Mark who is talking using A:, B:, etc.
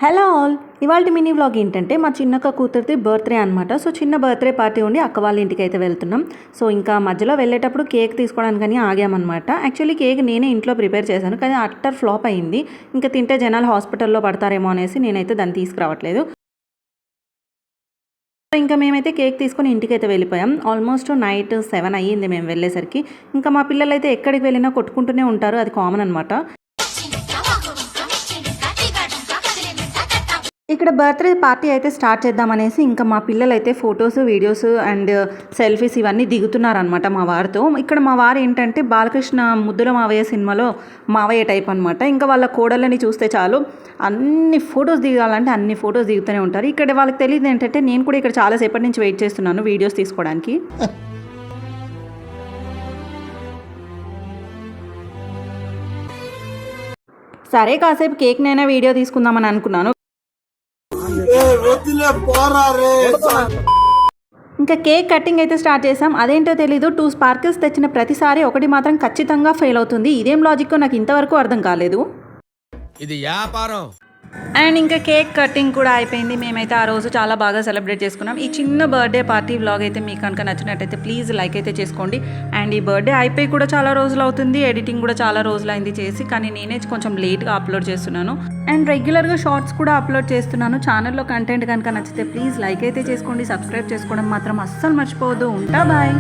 A: Hello all, ఇవాళ mini vlog ఏంటంటే మా చిన్నక్క కూతురిది బర్త్డే అనమాట. సో చిన్న బర్త్డే పార్టీ ఉండి అక్క వాళ్ళ ఇంటికి అయితే వెళ్తున్నాం. సో ఇంకా మధ్యలో వెళ్ళేటప్పుడు కేక్ తీసుకోవడానికని ఆగామన్నమాట. యాక్చువల్లీ కేక్ నేనే ఇంట్లో ప్రిపేర్ చేశాను, కానీ అట్టర్ ఫ్లాప్ అయింది. ఇంకా తింటే జనాలు హాస్పిటల్లో పడతారేమో అనేసి నేనైతే దాన్ని తీసుకురావట్లేదు. ఇంకా మేమైతే కేక్ తీసుకొని ఇంటికైతే వెళ్ళిపోయాం. ఆల్మోస్ట్ నైట్ 7 అయ్యింది మేము వెళ్ళేసరికి. ఇంకా మా పిల్లలైతే ఎక్కడికి వెళ్ళినా కొట్టుకుంటూనే ఉంటారు, అది కామన్ అనమాట. ఇక్కడ బర్త్డే పార్టీ అయితే స్టార్ట్ చేద్దామనేసి ఇంకా మా పిల్లలు అయితే ఫొటోస్, వీడియోస్ అండ్ సెల్ఫీస్ ఇవన్నీ దిగుతున్నారనమాట మా వారితో. ఇక్కడ మా వారు ఏంటంటే బాలకృష్ణ ముద్దుల మావయ్య సినిమాలో మావయ్య టైప్ అనమాట. ఇంకా వాళ్ళ కోడళ్ళని చూస్తే చాలు అన్ని ఫొటోస్ దిగాలంటే అన్ని ఫొటోస్ దిగుతూనే ఉంటారు. ఇక్కడ వాళ్ళకి తెలియదు ఏంటంటే నేను కూడా ఇక్కడ చాలాసేపటి నుంచి వెయిట్ చేస్తున్నాను వీడియోస్ తీసుకోవడానికి. సరే కాసేపు కేక్ నైనా వీడియో తీసుకుందామని అనుకున్నాను. ఇంకా కేక్ కటింగ్ అయితే స్టార్ట్ చేసాం. అదేంటో తెలీదు, 2 స్పార్కిల్స్ తెచ్చిన ప్రతిసారి ఒకటి మాత్రం ఖచ్చితంగా ఫెయిల్ అవుతుంది. ఇదేం లాజిక్కో నాకు ఇంతవరకు అర్థం కాలేదు.
B: ఇది వ్యాపారం.
A: అండ్ ఇంకా కేక్ కటింగ్ కూడా అయిపోయింది. మేమైతే ఆ రోజు చాలా బాగా సెలబ్రేట్ చేసుకున్నాం. ఈ చిన్న బర్త్డే పార్టీ వ్లాగ్ అయితే మీకు కనుక నచ్చినట్టయితే ప్లీజ్ లైక్ అయితే చేసుకోండి. అండ్ ఈ బర్త్డే అయిపోయి కూడా చాలా రోజులు అవుతుంది, ఎడిటింగ్ కూడా చాలా రోజులు అయింది చేసి, కానీ నేనే కొంచెం లేట్గా అప్లోడ్ చేస్తున్నాను. అండ్ రెగ్యులర్గా షార్ట్స్ కూడా అప్లోడ్ చేస్తున్నాను. ఛానల్లో కంటెంట్ కనుక నచ్చితే ప్లీజ్ లైక్ అయితే చేసుకోండి, సబ్స్క్రైబ్ చేసుకోవడం మాత్రం అస్సలు మర్చిపోవద్దు. ఉంటా, బాయ్.